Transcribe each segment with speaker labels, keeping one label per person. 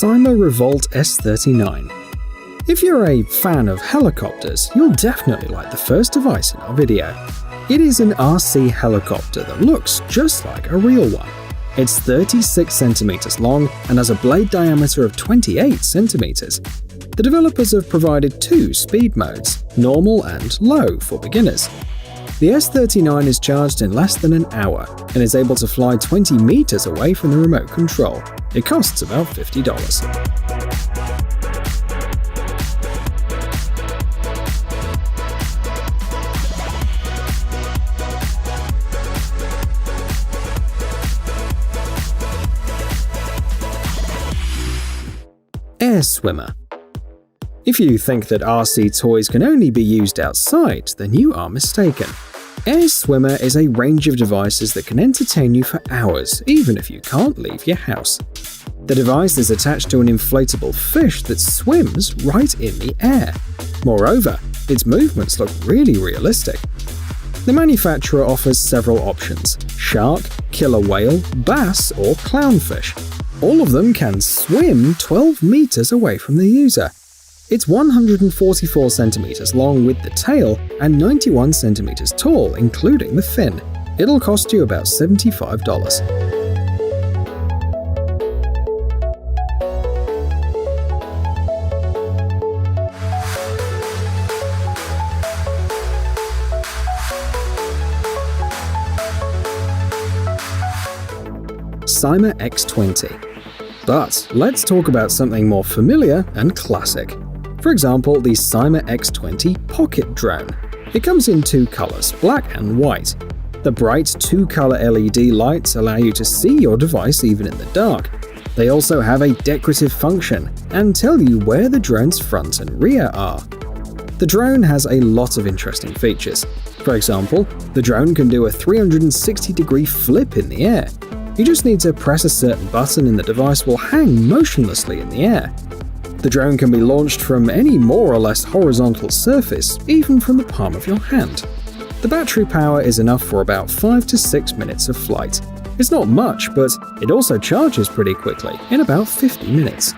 Speaker 1: Syma Revolt S39. If you're a fan of helicopters, you'll definitely like the first device in our video. It is an RC helicopter that looks just like a real one. It's 36 centimeters long and has a blade diameter of 28 centimeters. The developers have provided two speed modes, normal and low for beginners. The S39 is charged in less than an hour and is able to fly 20 meters away from the remote control. It costs about $50. Air Swimmer. If you think that RC toys can only be used outside, then you are mistaken. Air Swimmer is a range of devices that can entertain you for hours, even if you can't leave your house. The device is attached to an inflatable fish that swims right in the air. Moreover, its movements look really realistic. The manufacturer offers several options: shark, killer whale, bass, or clownfish. All of them can swim 12 meters away from the user. It's 144 centimeters long with the tail and 91 centimeters tall, including the fin. It'll cost you about $75. Syma X20. But let's talk about something more familiar and classic. For example, the Syma X20 Pocket Drone. It comes in two colors, black and white. The bright two-color LED lights allow you to see your device even in the dark. They also have a decorative function and tell you where the drone's front and rear are. The drone has a lot of interesting features. For example, the drone can do a 360-degree flip in the air. You just need to press a certain button and the device will hang motionlessly in the air. The drone can be launched from any more or less horizontal surface, even from the palm of your hand. The battery power is enough for about 5 to 6 minutes of flight. It's not much, but it also charges pretty quickly, in about 50 minutes.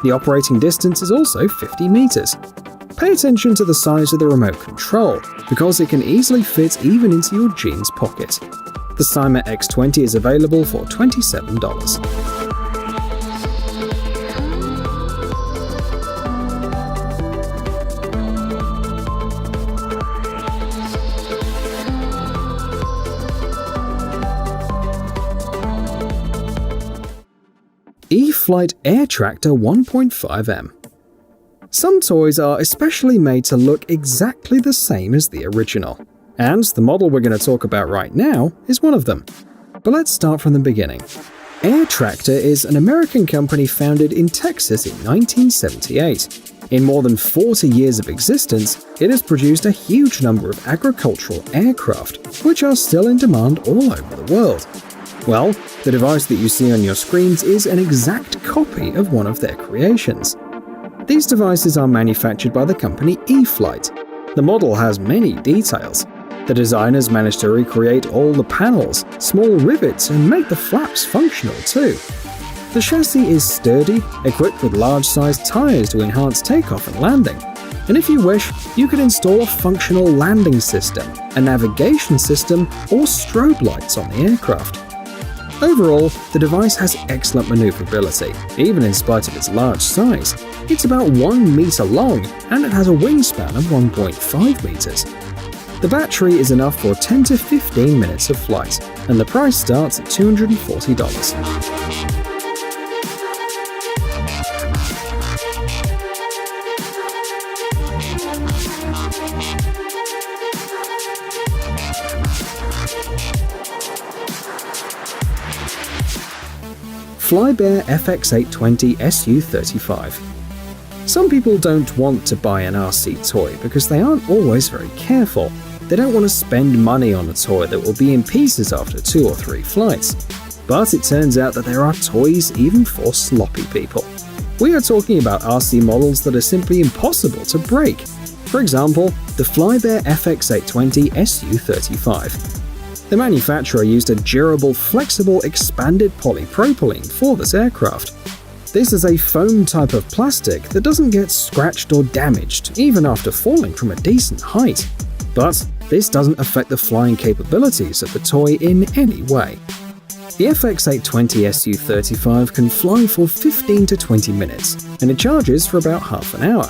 Speaker 1: The operating distance is also 50 meters. Pay attention to the size of the remote control, because it can easily fit even into your jeans pocket. The Syma X20 is available for $27. E-flite Air Tractor 1.5M. Some toys are especially made to look exactly the same as the original, and the model we're going to talk about right now is one of them. But let's start from the beginning. Air Tractor is an American company founded in Texas in 1978. In more than 40 years of existence, it has produced a huge number of agricultural aircraft, which are still in demand all over the world. Well, the device that you see on your screens is an exact copy of one of their creations. These devices are manufactured by the company E-flite. The model has many details. The designers managed to recreate all the panels, small rivets, and make the flaps functional too. The chassis is sturdy, equipped with large-sized tires to enhance takeoff and landing. And if you wish, you could install a functional landing system, a navigation system, or strobe lights on the aircraft. Overall, the device has excellent maneuverability, even in spite of its large size. It's about 1 meter long, and it has a wingspan of 1.5 meters. The battery is enough for 10 to 15 minutes of flight, and the price starts at $240. Flybear FX820 SU-35. Some people don't want to buy an RC toy because they aren't always very careful. They don't want to spend money on a toy that will be in pieces after 2 or 3 flights. But it turns out that there are toys even for sloppy people. We are talking about RC models that are simply impossible to break. For example, the Flybear FX820 SU-35. The manufacturer used a durable, flexible, expanded polypropylene for this aircraft. This is a foam type of plastic that doesn't get scratched or damaged, even after falling from a decent height. But this doesn't affect the flying capabilities of the toy in any way. The FX820 SU-35 can fly for 15 to 20 minutes, and it charges for about half an hour.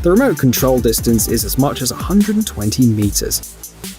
Speaker 1: The remote control distance is as much as 120 meters.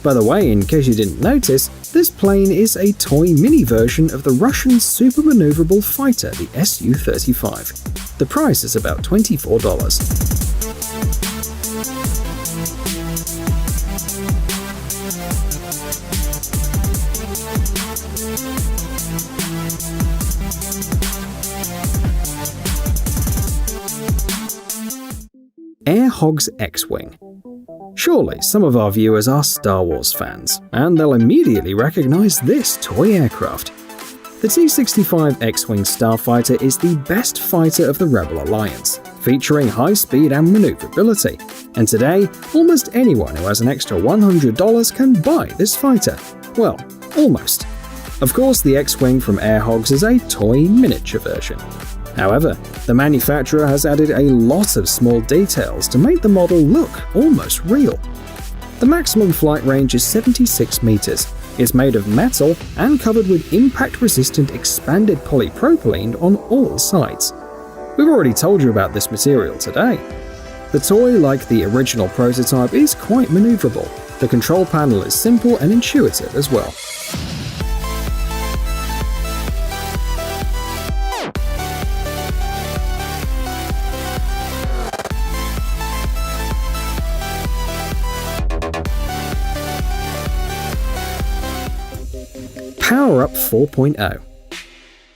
Speaker 1: By the way, in case you didn't notice, this plane is a toy mini version of the Russian super maneuverable fighter, the SU-35. The price is about $24. Air Hogs X-Wing. Surely some of our viewers are Star Wars fans, and they'll immediately recognize this toy aircraft. The T-65 X-Wing starfighter is the best fighter of the Rebel Alliance, featuring high speed and maneuverability. And today, almost anyone who has an extra $100 can buy this fighter. Well, almost. Of course, the X-Wing from Air Hogs is a toy miniature version. However, the manufacturer has added a lot of small details to make the model look almost real. The maximum flight range is 76 meters. It's made of metal and covered with impact-resistant expanded polypropylene on all sides. We've already told you about this material today. The toy, like the original prototype, is quite maneuverable. The control panel is simple and intuitive as well. POWERUP 4.0.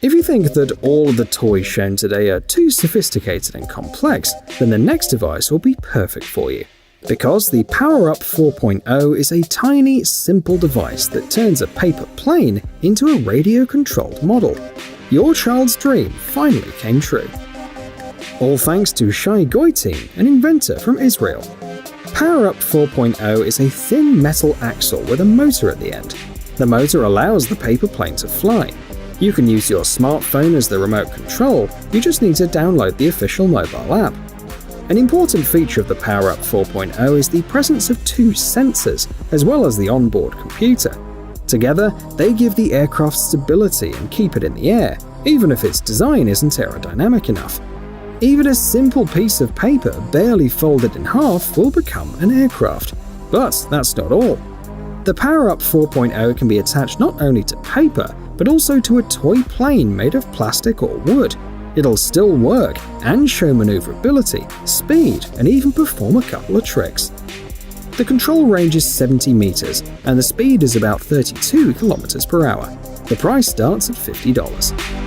Speaker 1: If you think that all of the toys shown today are too sophisticated and complex, then the next device will be perfect for you. Because the POWERUP 4.0 is a tiny, simple device that turns a paper plane into a radio-controlled model. Your child's dream finally came true. All thanks to Shai Goitin, an inventor from Israel. POWERUP 4.0 is a thin metal axle with a motor at the end. The motor allows the paper plane to fly. You can use your smartphone as the remote control, you just need to download the official mobile app. An important feature of the POWERUP 4.0 is the presence of two sensors, as well as the onboard computer. Together, they give the aircraft stability and keep it in the air, even if its design isn't aerodynamic enough. Even a simple piece of paper barely folded in half will become an aircraft. But that's not all. The POWERUP 4.0 can be attached not only to paper, but also to a toy plane made of plastic or wood. It'll still work and show maneuverability, speed, and even perform a couple of tricks. The control range is 70 meters, and the speed is about 32 kilometers per hour. The price starts at $50.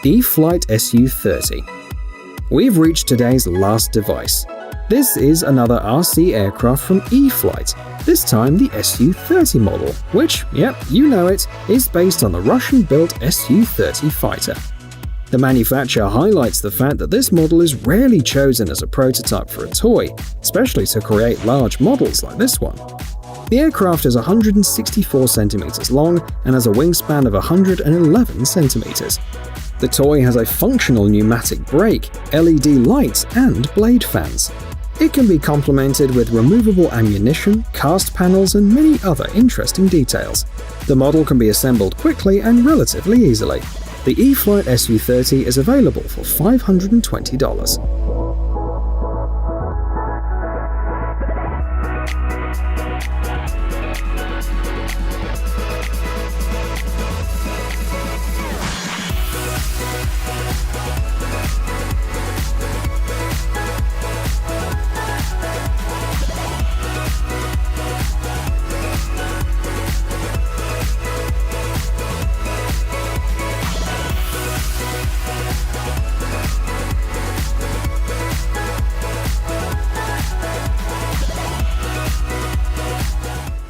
Speaker 1: E-flite SU-30. We've reached today's last device. This is another RC aircraft from E-flite, this time the SU-30 model, which, yep, you know it, is based on the Russian-built SU-30 fighter. The manufacturer highlights the fact that this model is rarely chosen as a prototype for a toy, especially to create large models like this one. The aircraft is 164 centimeters long and has a wingspan of 111 centimeters. The toy has a functional pneumatic brake, LED lights, and blade fans. It can be complemented with removable ammunition, cast panels, and many other interesting details. The model can be assembled quickly and relatively easily. The E-flite SU-30 is available for $520.